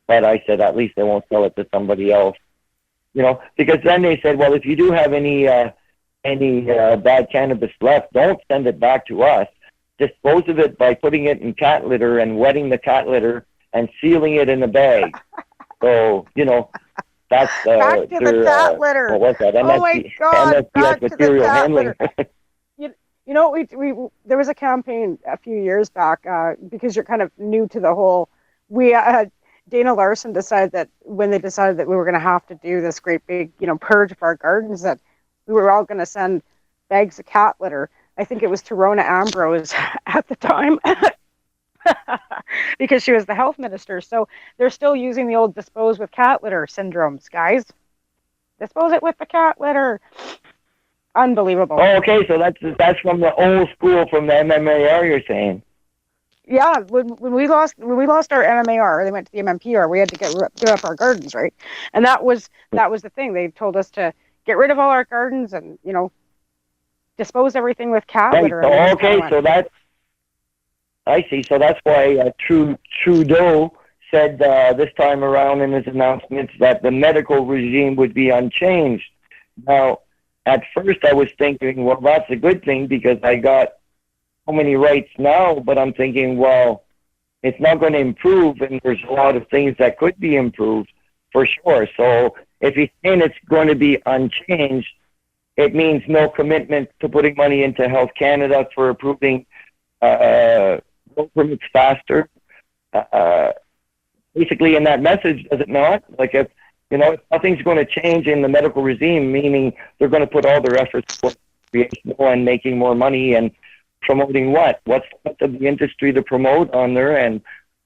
I said, at least I won't sell it to somebody else, because then they said, well, if you do have any bad cannabis left, don't send it back to us. Dispose of it by putting it in cat litter and wetting the cat litter and sealing it in a bag. So, that's back to the cat litter. What was that? Oh my God! Back to the cat handling. litter. There was a campaign a few years back because you're kind of new to the whole. Dana Larson decided that when they decided that we were going to have to do this great big, purge of our gardens, that we were all going to send bags of cat litter. I think it was Torona Ambrose at the time. Because she was the health minister. So they're still using the old dispose with cat litter syndromes, guys. Dispose it with the cat litter. Unbelievable. Oh, okay. So that's from the old school, from the MMAR, you're saying. Yeah, when we lost our MMAR, they went to the MMPR. We had to give up our gardens, right? And that was the thing. They told us to get rid of all our gardens and dispose everything with cat Right. litter. So, And okay, so that's I see. So that's why Trudeau said this time around in his announcements that the medical regime would be unchanged. Now, at first I was thinking, well, that's a good thing because I got so many rights now, but I'm thinking, well, it's not going to improve, and there's a lot of things that could be improved for sure. So if he's saying it's going to be unchanged, it means no commitment to putting money into Health Canada for approving road permits faster. Basically, in that message, does it not? Like if nothing's going to change in the medical regime, meaning they're going to put all their efforts towards recreational and making more money and promoting what? What's the industry to promote on there? And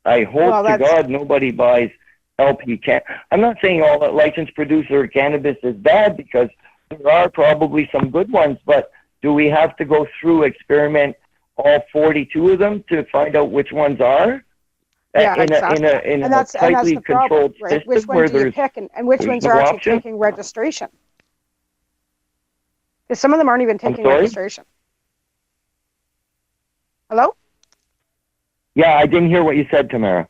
I hope to God nobody buys LP can. I'm not saying all that licensed producer cannabis is bad, because there are probably some good ones, but do we have to go through experiment all 42 of them to find out which ones are? Yeah, in a tightly controlled right? system Which where ones do you there's pick, and which ones no are actually option? taking registration? Because some of them aren't even taking sorry? registration. Hello? Yeah, I didn't hear what you said, Tamara.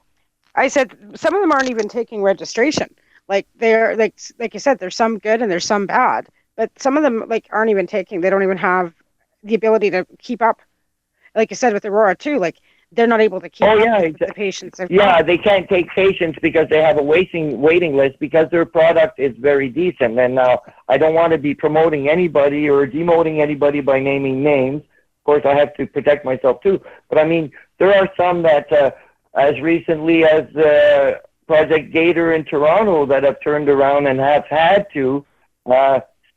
I said some of them aren't even taking registration. Like they're like you said, there's some good and there's some bad, but some of them aren't even taking. They don't even have the ability to keep up. Like you said with Aurora too, they're not able to keep up with the patients. They can't take patients because they have a waiting list because their product is very decent. And now I don't want to be promoting anybody or demoting anybody by naming names. Of course, I have to protect myself too. But I mean, there are some that, as recently as Project Gator in Toronto, that have turned around and have had to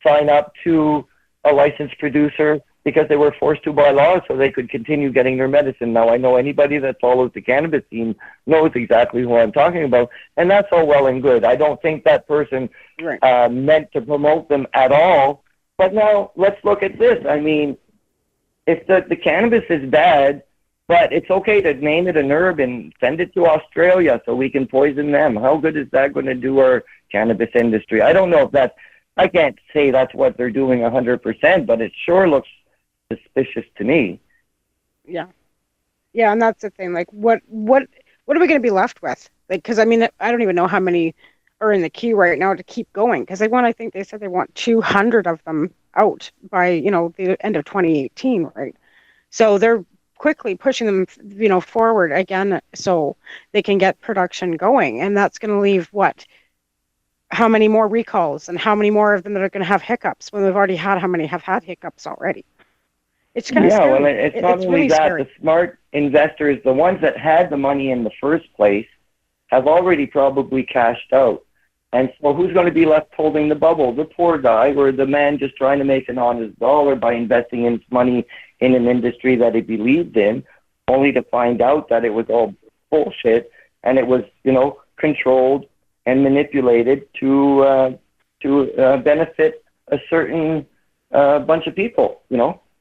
sign up to a licensed producer because they were forced to by law so they could continue getting their medicine. Now, I know anybody that follows the cannabis scene knows exactly who I'm talking about, and that's all well and good. I don't think that person meant to promote them at all. But now, let's look at this. I mean, if the cannabis is bad, but it's okay to name it an herb and send it to Australia so we can poison them, how good is that going to do our cannabis industry? I don't know if I can't say that's what they're doing 100%, but it sure looks suspicious to me. Yeah, and that's the thing. What are we going to be left with? Because I mean, I don't even know how many are in the queue right now to keep going. Because I think they said they want 200 of them out by the end of 2018, right? So they're quickly pushing them forward again so they can get production going, and that's going to leave how many more recalls and how many more of them that are going to have hiccups when we've already had how many have had hiccups already. It's kind of scary. Well, it's not only really that, scary. the smart investors, the ones that had the money in the first place, have already probably cashed out. And so who's going to be left holding the bubble? The poor guy, or the man just trying to make an honest dollar by investing his money in an industry that he believed in, only to find out that it was all bullshit and it was, controlled and manipulated to benefit a certain bunch of people,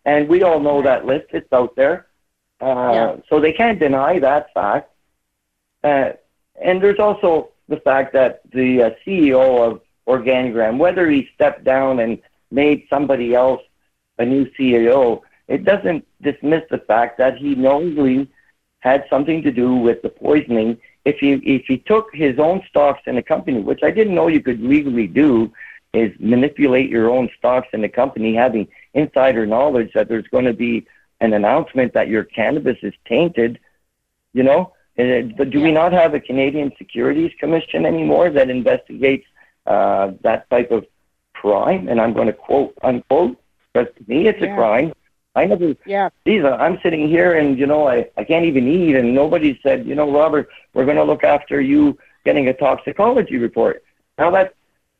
And we all know that list. It's out there. So they can't deny that fact. And there's also the fact that the CEO of Organigram, whether he stepped down and made somebody else a new CEO, it doesn't dismiss the fact that he knowingly had something to do with the poisoning. If he took his own stocks in a company, which I didn't know you could legally do, is manipulate your own stocks in a company, having insider knowledge that there's going to be an announcement that your cannabis is tainted, Do we not have a Canadian Securities Commission anymore that investigates that type of crime? And I'm going to quote, unquote, because to me it's a crime. I never, I'm sitting here and, I can't even eat, and nobody said, Robert, we're going to look after you getting a toxicology report. Now that's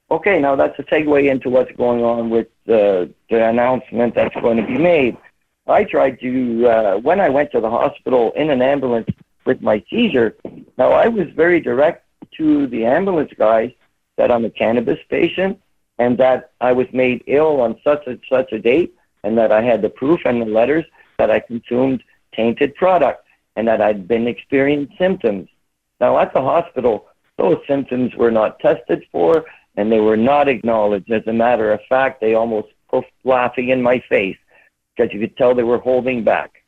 a segue into what's going on with the announcement that's going to be made. I tried to, when I went to the hospital in an ambulance with my seizure, now I was very direct to the ambulance guy that I'm a cannabis patient and that I was made ill on such and such a date, and that I had the proof and the letters that I consumed tainted product. and that I'd been experiencing symptoms. Now, at the hospital, those symptoms were not tested for, and they were not acknowledged. As a matter of fact, they almost put laughing in my face because you could tell they were holding back.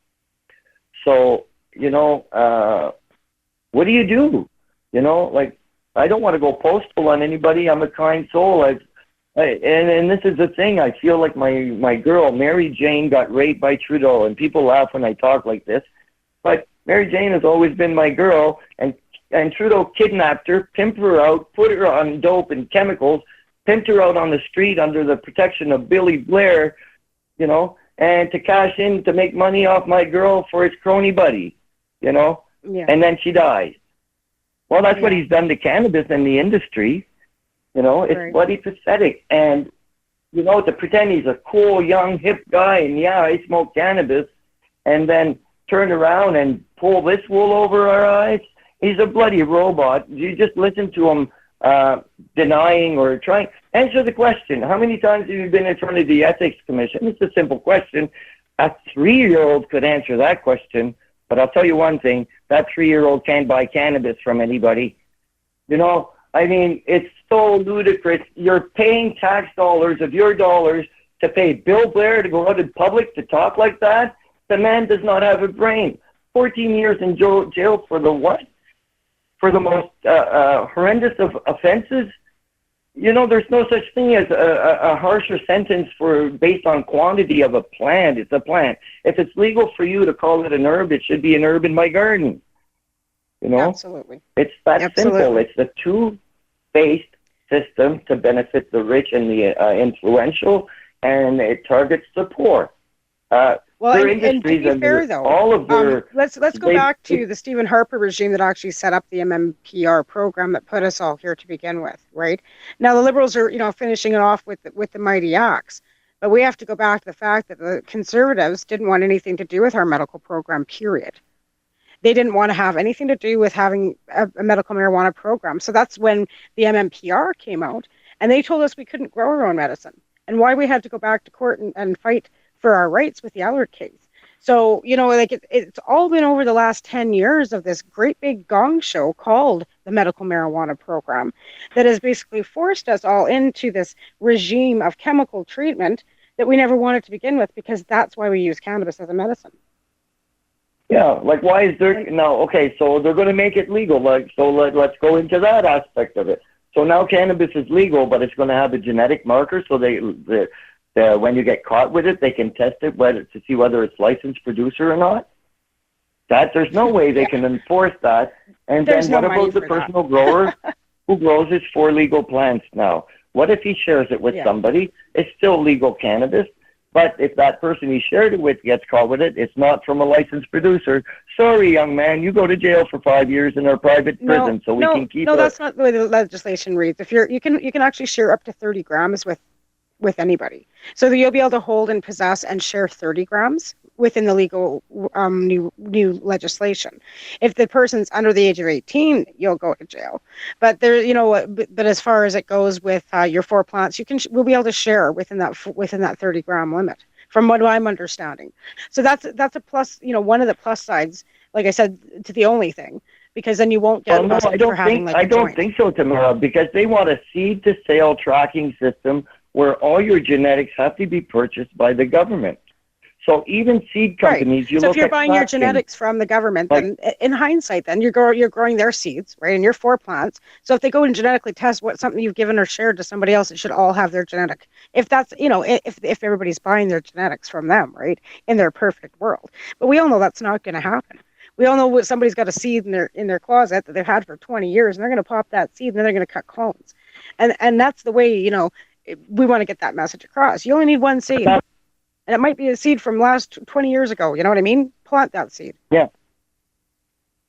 So, what do you do? Like, I don't want to go postal on anybody. I'm a kind soul. And this is the thing. I feel like my girl, Mary Jane, got raped by Trudeau, and people laugh when I talk like this. But Mary Jane has always been my girl, and Trudeau kidnapped her, pimped her out, put her on dope and chemicals, pimped her out on the street under the protection of Billy Blair, and to cash in to make money off my girl for his crony buddy, Yeah. And then she dies. Well, that's what he's done to cannabis and the industry. It's bloody pathetic. And, to pretend he's a cool, young, hip guy, and I smoke cannabis, and then turn around and pull this wool over our eyes. He's a bloody robot. You just listen to him denying or trying. Answer the question. How many times have you been in front of the Ethics Commission? It's a simple question. A 3-year-old could answer that question, but I'll tell you one thing. That 3-year-old can't buy cannabis from anybody. It's so ludicrous. You're paying tax dollars of your dollars to pay Bill Blair to go out in public to talk like that. The man does not have a brain. 14 years in jail for the what? For the most horrendous of offenses? There's no such thing as a harsher sentence based on quantity of a plant. It's a plant. If it's legal for you to call it an herb, it should be an herb in my garden. Absolutely. It's that simple. It's the two-based system to benefit the rich and the influential, and it targets the poor. And to be fair, though, let's go back to the Stephen Harper regime that actually set up the MMPR program that put us all here to begin with, right? Now the Liberals are, finishing it off with the mighty axe, but we have to go back to the fact that the Conservatives didn't want anything to do with our medical program, period. They didn't want to have anything to do with having a medical marijuana program. So that's when the MMPR came out, and they told us we couldn't grow our own medicine, and why we had to go back to court and fight for our rights with the Allard case. So, it's all been over the last 10 years of this great big gong show called the medical marijuana program that has basically forced us all into this regime of chemical treatment that we never wanted to begin with, because that's why we use cannabis as a medicine. Yeah, like why is there now? Okay, so they're going to make it legal. Let's go into that aspect of it. So now cannabis is legal, but it's going to have a genetic marker, so when you get caught with it, they can test it to see whether it's licensed producer or not. There's no way they can enforce that. And then what about the personal grower who grows his 4 legal plants now? What if he shares it with somebody? It's still legal cannabis. But if that person he shared it with gets caught with it, it's not from a licensed producer. Sorry, young man, you go to jail for 5 years in our private prison, so we can keep. No, that's not the way the legislation reads. If you can actually share up to 30 grams with anybody, so that you'll be able to hold and possess and share 30 grams within the legal new legislation. If the person's under the age of 18, you'll go to jail. But but as far as it goes with your 4 plants, we'll be able to share within that 30 gram limit, from what I'm understanding. So that's a plus. One of the plus sides, like I said, to the only thing, because then you won't get. I don't think so, Tamara, because they want a seed to sale tracking system where all your genetics have to be purchased by the government. So even seed companies, so if you're buying your genetics from the government, then in hindsight, then you're growing their seeds, right, in your 4 plants. So if they go and genetically test something you've given or shared to somebody else, it should all have their genetic. If that's, if everybody's buying their genetics from them, right, in their perfect world. But we all know that's not going to happen. We all know somebody's got a seed in their closet that they've had for 20 years, and they're going to pop that seed, and then they're going to cut clones. And that's the way, we want to get that message across. You only need 1 seed. And it might be a seed from last 20 years ago. You know what I mean? Plant that seed. Yeah.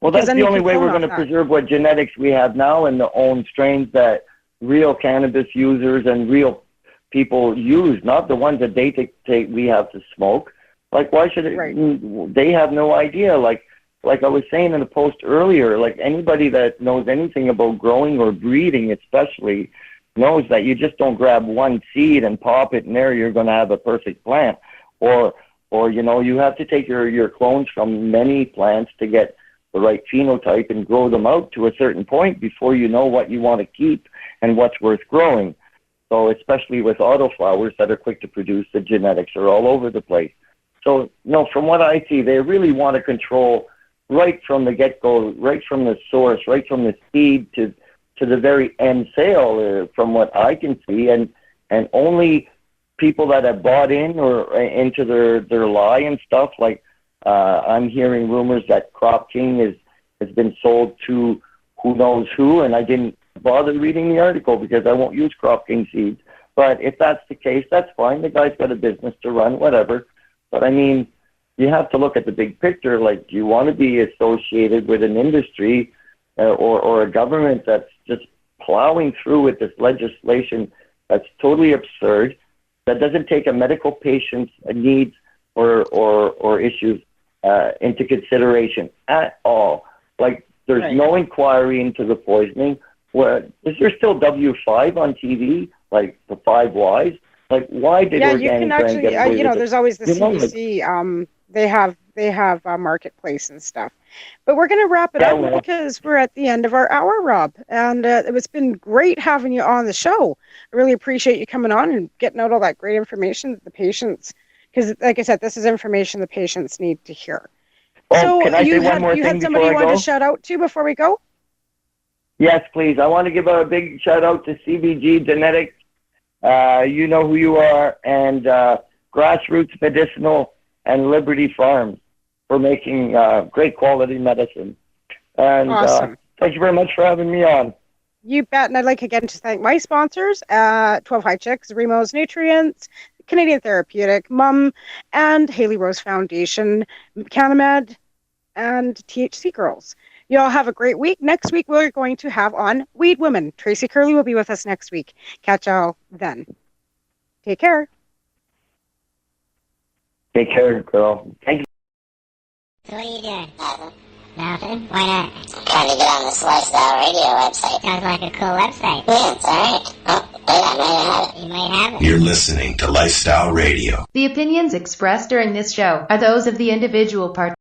Well, that's the only way we're going to preserve what genetics we have now and the own strains that real cannabis users and real people use, not the ones that they dictate we have to smoke. Like, why should it? Right. They have no idea. Like I was saying in the post earlier, like anybody that knows anything about growing or breeding especially knows that you just don't grab 1 seed and pop it in there, you're going to have a perfect plant. Or or, you have to take your clones from many plants to get the right phenotype and grow them out to a certain point before you know what you want to keep and what's worth growing. So especially with autoflowers that are quick to produce, the genetics are all over the place. So, from what I see, they really want to control right from the get-go, right from the source, right from the seed to the very end sale, from what I can see. And only people that have bought in or into their lie and stuff, like I'm hearing rumors that Crop King has been sold to who knows who, and I didn't bother reading the article because I won't use Crop King seeds. But if that's the case, that's fine. The guy's got a business to run, whatever. But I mean, you have to look at the big picture. Like, do you want to be associated with an industry or a government that's just plowing through with this legislation that's totally absurd, that doesn't take a medical patient's needs or issues into consideration at all? Like, there's no inquiry into the poisoning. Is there still W5 on TV, like the 5 Ys? Like, why did organic you can actually, get away with there's it? always the CDC. They have Marketplace and stuff. But we're going to wrap it up because we're at the end of our hour, Rob. And it's been great having you on the show. I really appreciate you coming on and getting out all that great information that the patients, because like I said, this is information the patients need to hear. Oh, can I say one more thing you had somebody you wanted to shout out to before we go? Yes, please. I want to give a big shout out to CBG Genetics. You know who you are, and Grassroots Medicinal and Liberty Farms for making great quality medicine. And awesome. Thank you very much for having me on. You bet. And I'd like again to thank my sponsors, 12 High Chicks, Remo's Nutrients, Canadian Therapeutic, MUM, and Haley Rose Foundation, Canamed, and THC Girls. You all have a great week. Next week, we're going to have on Weed Women. Tracy Curley will be with us next week. Catch y'all then. Take care. Take care, girl. Thank you. So what are you doing? Nothing? Why not? Trying to get on this Lifestyle Radio website. Sounds like a cool website. Yeah, it's alright. Oh, I might have it. You might have it. You're listening to Lifestyle Radio. The opinions expressed during this show are those of the individual participants.